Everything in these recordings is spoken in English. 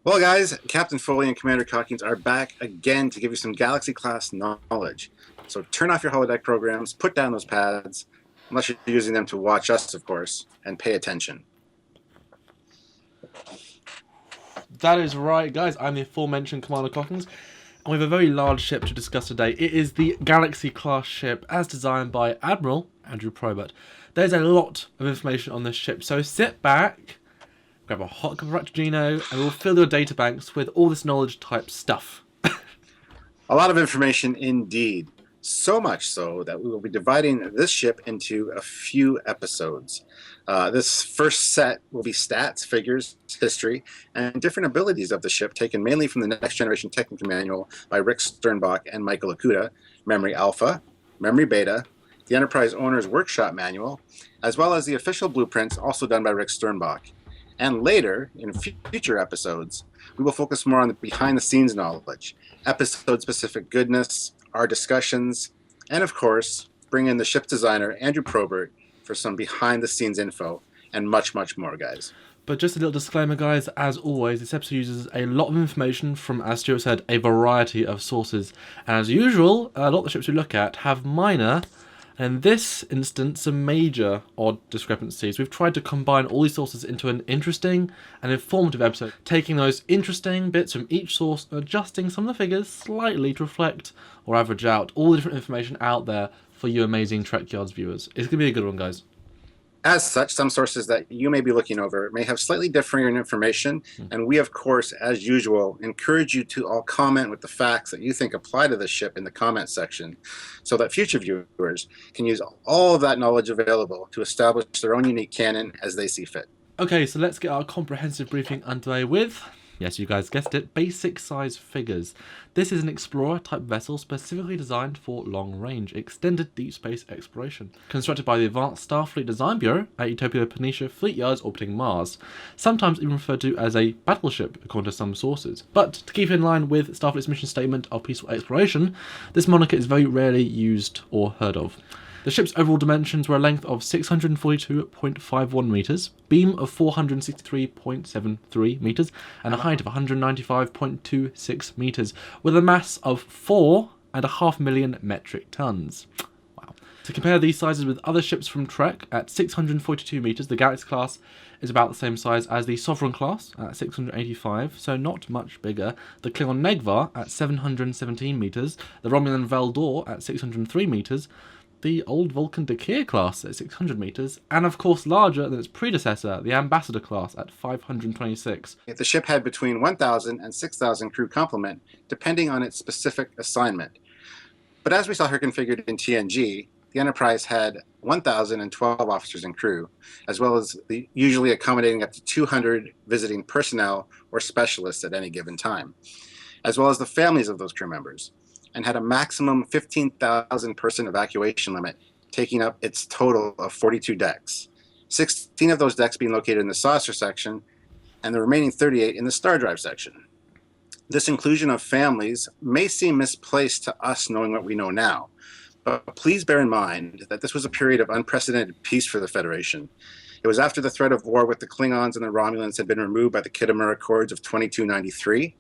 Well, guys, Captain Foley and Commander Calkins are back again to give you some Galaxy-class knowledge. So turn off your holodeck programs, put down those pads, unless you're using them to watch us, of course, and pay attention. That is right, guys. I'm the aforementioned Commander Cockings, and we have a very large ship to discuss today. It is the Galaxy-class ship, as designed by Admiral Andrew Probert. There's a lot of information on this ship, so sit back, grab a hot cup of Frappuccino, and we'll fill your databanks with all this knowledge-type stuff. A lot of information indeed. So much so that we will be dividing this ship into a few episodes. This first set will be stats, figures, history, and different abilities of the ship taken mainly from the Next Generation Technical Manual by Rick Sternbach and Michael Okuda, Memory Alpha, Memory Beta, the Enterprise Owner's Workshop Manual, as well as the official blueprints also done by Rick Sternbach. And later, in future episodes, we will focus more on the behind-the-scenes knowledge, episode-specific goodness, our discussions, and of course, bring in the ship designer, Andrew Probert, for some behind-the-scenes info, and much, much more, guys. But just a little disclaimer, guys, as always, this episode uses a lot of information from, as Stuart said, a variety of sources. And as usual, a lot of the ships we look at have minor, and in this instance, some major odd discrepancies. We've tried to combine all these sources into an interesting and informative episode, taking those interesting bits from each source and adjusting some of the figures slightly to reflect or average out all the different information out there for you amazing Trekyards viewers. It's going to be a good one, guys. As such, some sources that you may be looking over may have slightly differing information, and we, of course, as usual, encourage you to all comment with the facts that you think apply to the ship in the comment section, so that future viewers can use all of that knowledge available to establish their own unique canon as they see fit. Okay, so let's get our comprehensive briefing underway with, yes, you guys guessed it, basic size figures. This is an explorer type vessel specifically designed for long range, extended deep space exploration. Constructed by the Advanced Starfleet Design Bureau at Utopia Planitia Fleet Yards orbiting Mars, sometimes even referred to as a battleship according to some sources. But to keep in line with Starfleet's mission statement of peaceful exploration, this moniker is very rarely used or heard of. The ship's overall dimensions were a length of 642.51 metres, beam of 463.73 metres, and a height of 195.26 metres, with a mass of 4.5 million metric tons. Wow. To compare these sizes with other ships from Trek, at 642 metres, the Galaxy class is about the same size as the Sovereign class at 685, so not much bigger. The Klingon Negvar at 717 metres, the Romulan Veldor at 603 metres, the old Vulcan Dakir class at 600 metres, and of course larger than its predecessor, the Ambassador class at 526. The ship had between 1,000 and 6,000 crew complement, depending on its specific assignment. But as we saw her configured in TNG, the Enterprise had 1,012 officers and crew, as well as usually accommodating up to 200 visiting personnel or specialists at any given time, as well as the families of those crew members, and had a maximum 15,000 person evacuation limit, taking up its total of 42 decks. 16 of those decks being located in the saucer section, and the remaining 38 in the star drive section. This inclusion of families may seem misplaced to us knowing what we know now, but please bear in mind that this was a period of unprecedented peace for the Federation. It was after the threat of war with the Klingons and the Romulans had been removed by the Khitomer Accords of 2293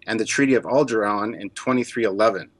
and the Treaty of Alderaan in 2311.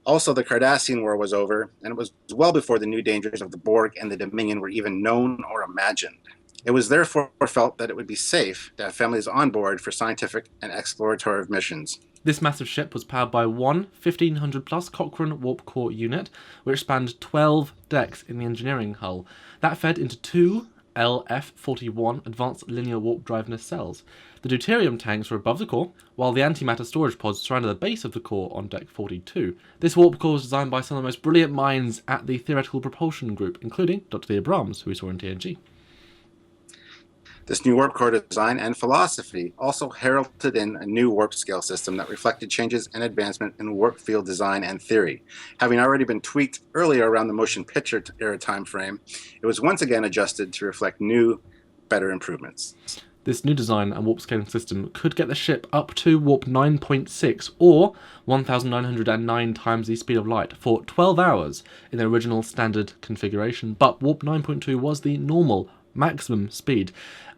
Also, the Cardassian War was over, and it was well before the new dangers of the Borg and the Dominion were even known or imagined. It was therefore felt that it would be safe to have families on board for scientific and explorative missions. This massive ship was powered by one 1,500-plus Cochrane warp core unit, which spanned 12 decks in the engineering hull. That fed into two LF-41 advanced linear warp drive nacelles. The deuterium tanks were above the core, while the antimatter storage pods surrounded the base of the core on deck 42. This warp core was designed by some of the most brilliant minds at the Theoretical Propulsion Group, including Dr. Leah Brahms, who we saw in TNG. This new warp core design and philosophy also heralded in a new warp scale system that reflected changes and advancement in warp field design and theory. Having already been tweaked earlier around the motion picture era time frame, it was once again adjusted to reflect new, better improvements. This new design and warp scaling system could get the ship up to warp 9.6 or 1,909 times the speed of light for 12 hours in the original standard configuration, but warp 9.2 was the normal maximum speed,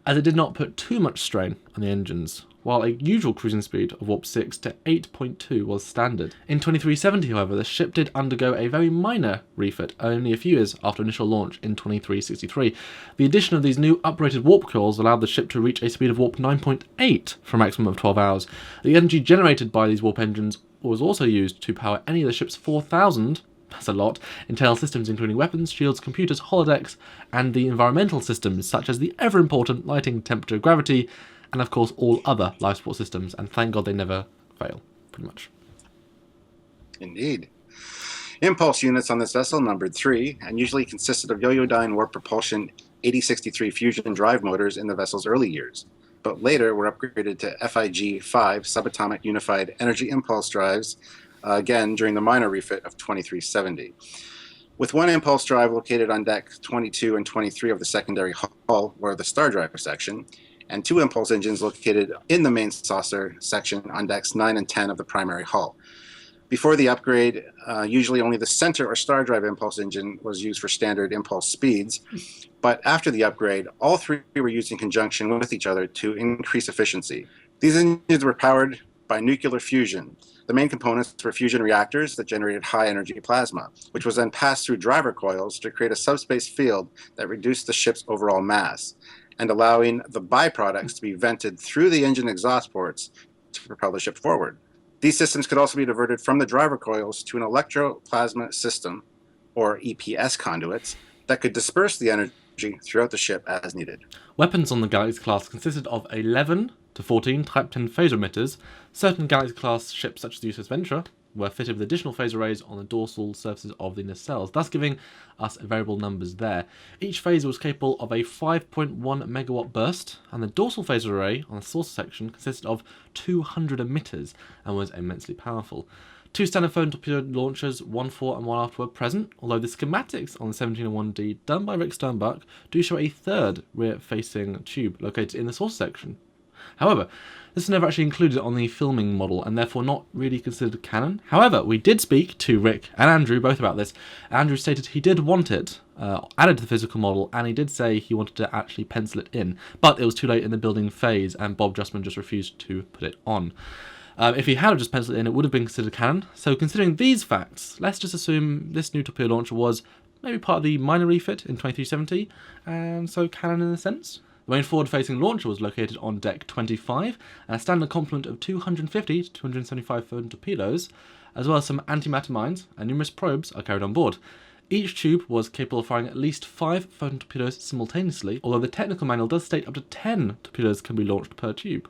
as it did not put too much strain on the engines, while a usual cruising speed of warp 6 to 8.2 was standard. In 2370, however, the ship did undergo a very minor refit only a few years after initial launch in 2363. The addition of these new uprated warp coils allowed the ship to reach a speed of warp 9.8 for a maximum of 12 hours. The energy generated by these warp engines was also used to power any of the ship's 4,000, that's a lot, internal systems including weapons, shields, computers, holodecks, and the environmental systems such as the ever-important lighting, temperature, gravity, and of course all other life support systems, and thank God they never fail, pretty much. Indeed. Impulse units on this vessel numbered 3 and usually consisted of Yo-Yo-Dyne warp propulsion 8063 fusion drive motors in the vessel's early years, but later were upgraded to FIG-5 subatomic unified energy impulse drives, again during the minor refit of 2370. With one impulse drive located on deck 22 and 23 of the secondary hull, or the star driver section, and 2 impulse engines located in the main saucer section on decks 9 and 10 of the primary hull. Before the upgrade, usually only the center or star drive impulse engine was used for standard impulse speeds, but after the upgrade, all 3 were used in conjunction with each other to increase efficiency. These engines were powered by nuclear fusion. The main components were fusion reactors that generated high-energy plasma, which was then passed through driver coils to create a subspace field that reduced the ship's overall mass, and allowing the byproducts to be vented through the engine exhaust ports to propel the ship forward. These systems could also be diverted from the driver coils to an electroplasma system, or EPS conduits, that could disperse the energy throughout the ship as needed. Weapons on the Galaxy class consisted of 11 to 14 Type 10 phaser emitters. Certain Galaxy class ships, such as the USS Venture, were fitted with additional phaser arrays on the dorsal surfaces of the nacelles, thus giving us variable numbers there. Each phaser was capable of a 5.1 megawatt burst, and the dorsal phaser array on the saucer section consisted of 200 emitters and was immensely powerful. 2 standard photon torpedo launchers, one fore and one aft, were present, although the schematics on the 1701-D done by Rick Sternbach do show a third rear-facing tube located in the saucer section. However, this was never actually included on the filming model and therefore not really considered canon. However, we did speak to Rick and Andrew both about this. Andrew stated he did want it added to the physical model, and he did say he wanted to actually pencil it in, but it was too late in the building phase and Bob Justman just refused to put it on. If he had just penciled it in, it would have been considered canon. So considering these facts, let's just assume this new torpedo launcher was maybe part of the minor refit in 2370, and so canon in a sense. The main forward-facing launcher was located on deck 25, and a standard complement of 250 to 275 photon torpedoes, as well as some antimatter mines and numerous probes are carried on board. Each tube was capable of firing at least 5 photon torpedoes simultaneously, although the technical manual does state up to 10 torpedoes can be launched per tube.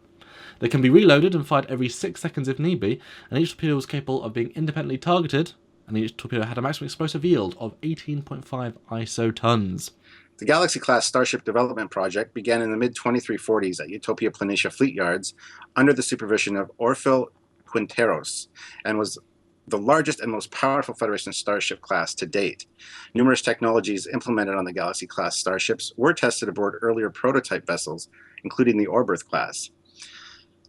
They can be reloaded and fired every 6 seconds if need be, and each torpedo was capable of being independently targeted, and each torpedo had a maximum explosive yield of 18.5 isotons. The Galaxy-class Starship development project began in the mid-2340s at Utopia Planitia Fleet Yards under the supervision of Orfil Quinteros, and was the largest and most powerful Federation Starship class to date. Numerous technologies implemented on the Galaxy-class starships were tested aboard earlier prototype vessels, including the Oberth class.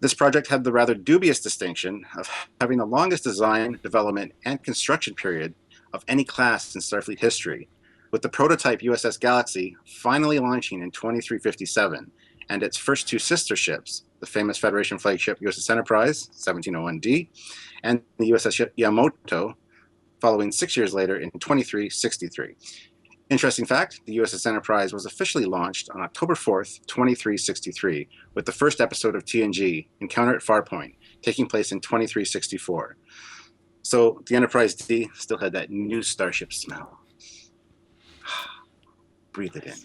This project had the rather dubious distinction of having the longest design, development, and construction period of any class in Starfleet history, with the prototype USS Galaxy finally launching in 2357, and its first 2 sister ships, the famous Federation flagship USS Enterprise 1701-D and the USS Yamato, following 6 years later in 2363. Interesting fact, the USS Enterprise was officially launched on October 4th, 2363, with the first episode of TNG, Encounter at Farpoint, taking place in 2364. So the Enterprise D still had that new starship smell. Breathe it in.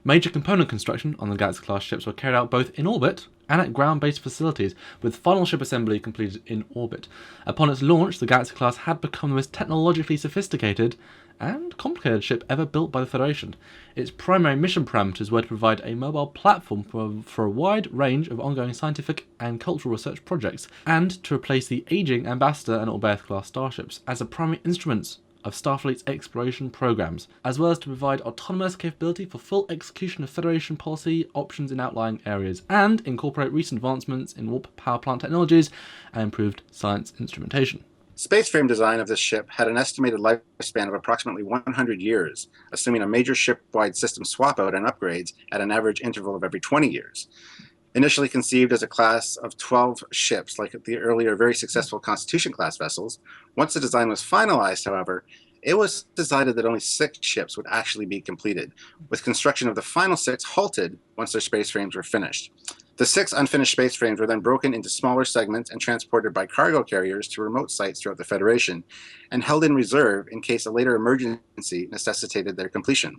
Major component construction on the Galaxy-class ships were carried out both in orbit and at ground-based facilities, with final ship assembly completed in orbit. Upon its launch, the Galaxy-class had become the most technologically sophisticated and complicated ship ever built by the Federation. Its primary mission parameters were to provide a mobile platform for a wide range of ongoing scientific and cultural research projects, and to replace the aging Ambassador and Oberth-class starships as the primary instruments of Starfleet's exploration programs, as well as to provide autonomous capability for full execution of Federation policy options in outlying areas, and incorporate recent advancements in warp power plant technologies and improved science instrumentation. Space frame design of this ship had an estimated lifespan of approximately 100 years, assuming a major ship-wide system swap-out and upgrades at an average interval of every 20 years. Initially conceived as a class of 12 ships, like the earlier very successful Constitution-class vessels, once the design was finalized, however, it was decided that only 6 ships would actually be completed, with construction of the final 6 halted once their space frames were finished. The 6 unfinished space frames were then broken into smaller segments and transported by cargo carriers to remote sites throughout the Federation, and held in reserve in case a later emergency necessitated their completion.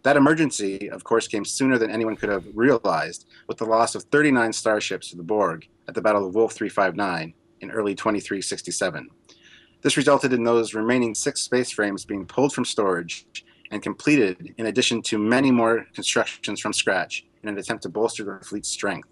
That emergency, of course, came sooner than anyone could have realized, with the loss of 39 starships to the Borg at the Battle of Wolf 359 in early 2367. This resulted in those remaining 6 space frames being pulled from storage and completed, in addition to many more constructions from scratch, in an attempt to bolster the fleet's strength.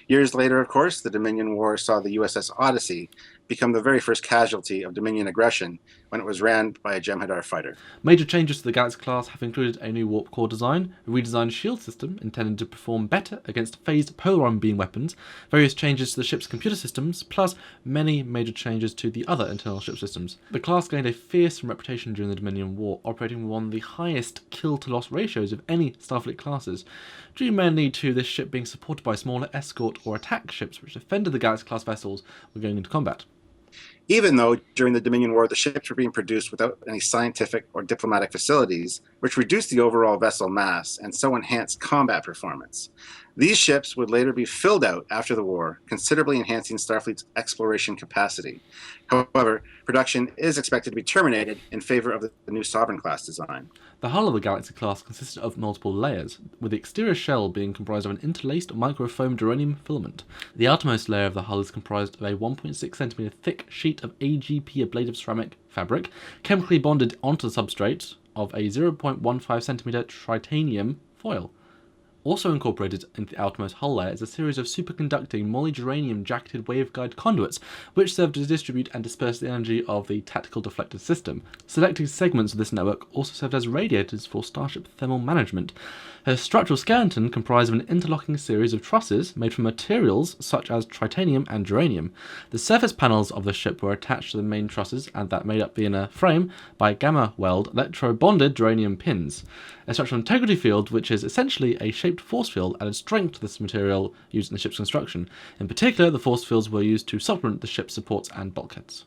Years later, of course, the Dominion War saw the USS Odyssey become the very first casualty of Dominion aggression when it was rammed by a Jem'Hadar fighter. Major changes to the Galaxy class have included a new warp core design, a redesigned shield system intended to perform better against phased polar ion beam weapons, various changes to the ship's computer systems, plus many major changes to the other internal ship systems. The class gained a fearsome reputation during the Dominion War, operating with one of the highest kill-to-loss ratios of any Starfleet classes, due mainly to this ship being supported by smaller escort or attack ships which defended the Galaxy class vessels when going into combat. Even though during the Dominion War the ships were being produced without any scientific or diplomatic facilities, which reduced the overall vessel mass and so enhanced combat performance. These ships would later be filled out after the war, considerably enhancing Starfleet's exploration capacity. However, production is expected to be terminated in favor of the new Sovereign class design. The hull of the Galaxy class consisted of multiple layers, with the exterior shell being comprised of an interlaced microfoam duranium filament. The outermost layer of the hull is comprised of a 1.6 cm thick sheet of AGP ablative ceramic fabric, chemically bonded onto the substrate of a 0.15 cm titanium foil. Also incorporated into the outermost hull layer is a series of superconducting molybdenum jacketed waveguide conduits, which serve to distribute and disperse the energy of the tactical deflector system. Selected segments of this network also served as radiators for Starship thermal management. Her structural skeleton comprised of an interlocking series of trusses made from materials such as titanium and germanium. The surface panels of the ship were attached to the main trusses and that made up the inner frame by gamma weld electro-bonded germanium pins. A structural integrity field, which is essentially a shaped force field, added strength to this material used in the ship's construction. In particular, the force fields were used to supplement the ship's supports and bulkheads.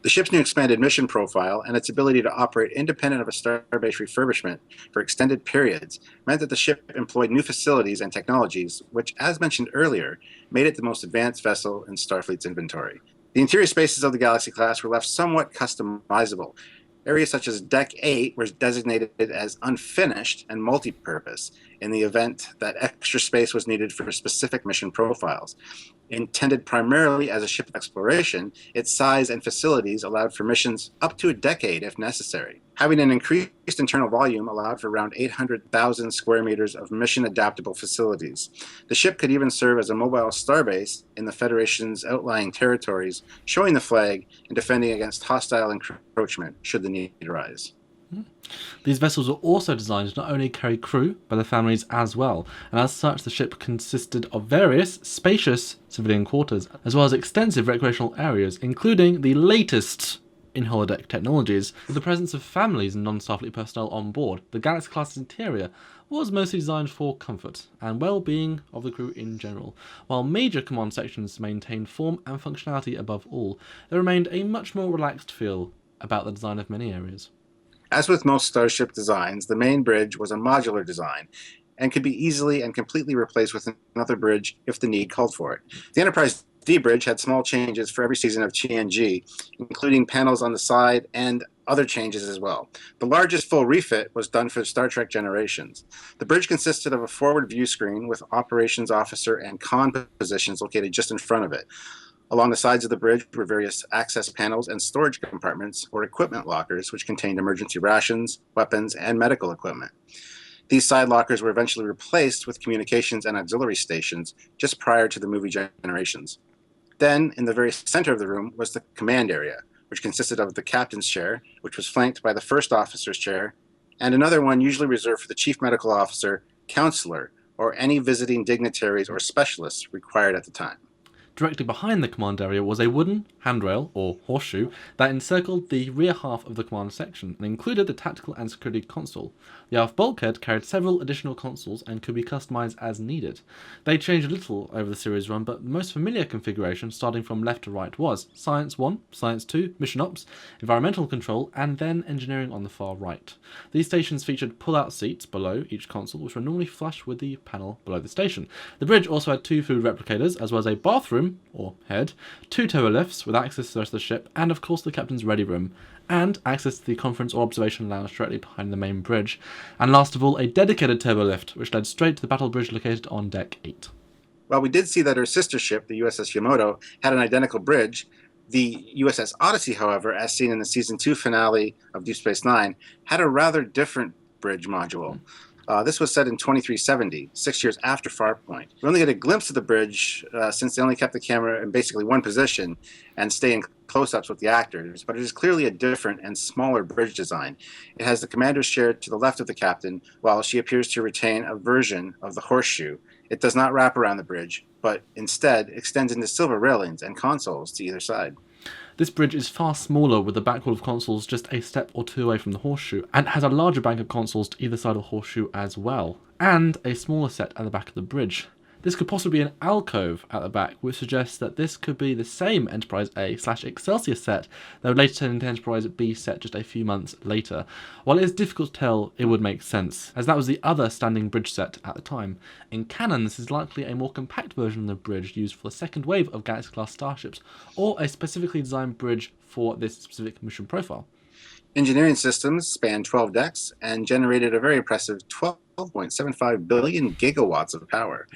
The ship's new expanded mission profile and its ability to operate independent of a starbase refurbishment for extended periods meant that the ship employed new facilities and technologies, which, as mentioned earlier, made it the most advanced vessel in Starfleet's inventory. The interior spaces of the Galaxy class were left somewhat customizable. Areas such as Deck 8 were designated as unfinished and multi-purpose in the event that extra space was needed for specific mission profiles. Intended primarily as a ship of exploration, its size and facilities allowed for missions up to a decade if necessary. Having an increased internal volume allowed for around 800,000 square meters of mission-adaptable facilities. The ship could even serve as a mobile starbase in the Federation's outlying territories, showing the flag and defending against hostile encroachment should the need arise. These vessels were also designed to not only carry crew, but their families as well, and as such the ship consisted of various spacious civilian quarters, as well as extensive recreational areas, including the latest in holodeck technologies. With the presence of families and non-Starfleet personnel on board, the Galaxy class interior was mostly designed for comfort and well-being of the crew in general. While major command sections maintained form and functionality above all, there remained a much more relaxed feel about the design of many areas. As with most starship designs, the main bridge was a modular design and could be easily and completely replaced with another bridge if the need called for it. The Enterprise D bridge had small changes for every season of TNG, including panels on the side and other changes as well. The largest full refit was done for Star Trek Generations. The bridge consisted of a forward view screen with operations officer and con positions located just in front of it. Along the sides of the bridge were various access panels and storage compartments or equipment lockers, which contained emergency rations, weapons, and medical equipment. These side lockers were eventually replaced with communications and auxiliary stations just prior to the movie Generations. Then, in the very center of the room was the command area, which consisted of the captain's chair, which was flanked by the first officer's chair, and another one usually reserved for the chief medical officer, counselor, or any visiting dignitaries or specialists required at the time. Directly behind the command area was a wooden handrail, or horseshoe, that encircled the rear half of the command section and included the tactical and security console. The aft bulkhead carried several additional consoles and could be customized as needed. They changed a little over the series run, but the most familiar configuration, starting from left to right, was Science 1, Science 2, Mission Ops, Environmental Control, and then Engineering on the far right. These stations featured pull-out seats below each console, which were normally flush with the panel below the station. The bridge also had 2 food replicators, as well as a bathroom, or head, 2 turbo lifts with access to the rest of the ship, and of course the captain's ready room, and access to the conference or observation lounge directly behind the main bridge, and last of all a dedicated turbo lift which led straight to the battle bridge located on deck 8. While we did see that her sister ship, the USS Yamato, had an identical bridge, the USS Odyssey, however, as seen in the Season 2 finale of Deep Space Nine, had a rather different bridge module. This was set in 2370, 6 years after Farpoint. We only get a glimpse of the bridge since they only kept the camera in basically one position and stay in close-ups with the actors, but it is clearly a different and smaller bridge design. It has the commander's chair to the left of the captain, while she appears to retain a version of the horseshoe. It does not wrap around the bridge, but instead extends into silver railings and consoles to either side. This bridge is far smaller, with the back wall of consoles just a step or 2 away from the horseshoe, and has a larger bank of consoles to either side of the horseshoe as well, and a smaller set at the back of the bridge. This could possibly be an alcove at the back, which suggests that this could be the same Enterprise A/Excelsior set that would later turn into Enterprise B set just a few months later. While it is difficult to tell, it would make sense, as that was the other standing bridge set at the time. In canon, this is likely a more compact version of the bridge used for the second wave of Galaxy-class starships, or a specifically designed bridge for this specific mission profile. Engineering systems spanned 12 decks and generated a very impressive 12.75 billion gigawatts of power.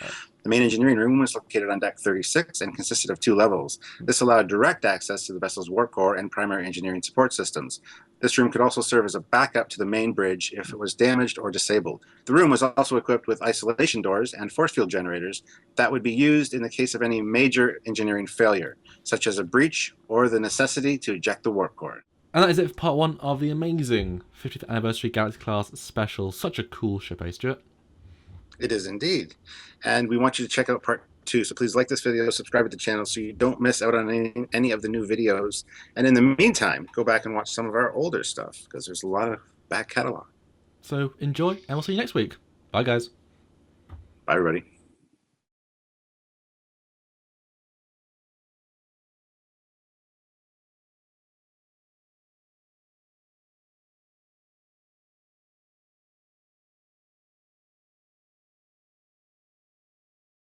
The main engineering room was located on deck 36 and consisted of 2 levels. This allowed direct access to the vessel's warp core and primary engineering support systems. This room could also serve as a backup to the main bridge if it was damaged or disabled. The room was also equipped with isolation doors and force field generators that would be used in the case of any major engineering failure, such as a breach or the necessity to eject the warp core. And that is it for part 1 of the amazing 50th Anniversary Galaxy-class special. Such a cool ship, eh, Stuart? It is indeed. And we want you to check out part 2. So please like this video, subscribe to the channel so you don't miss out on any of the new videos. And in the meantime, go back and watch some of our older stuff because there's a lot of back catalog. So enjoy, and we'll see you next week. Bye, guys. Bye, everybody.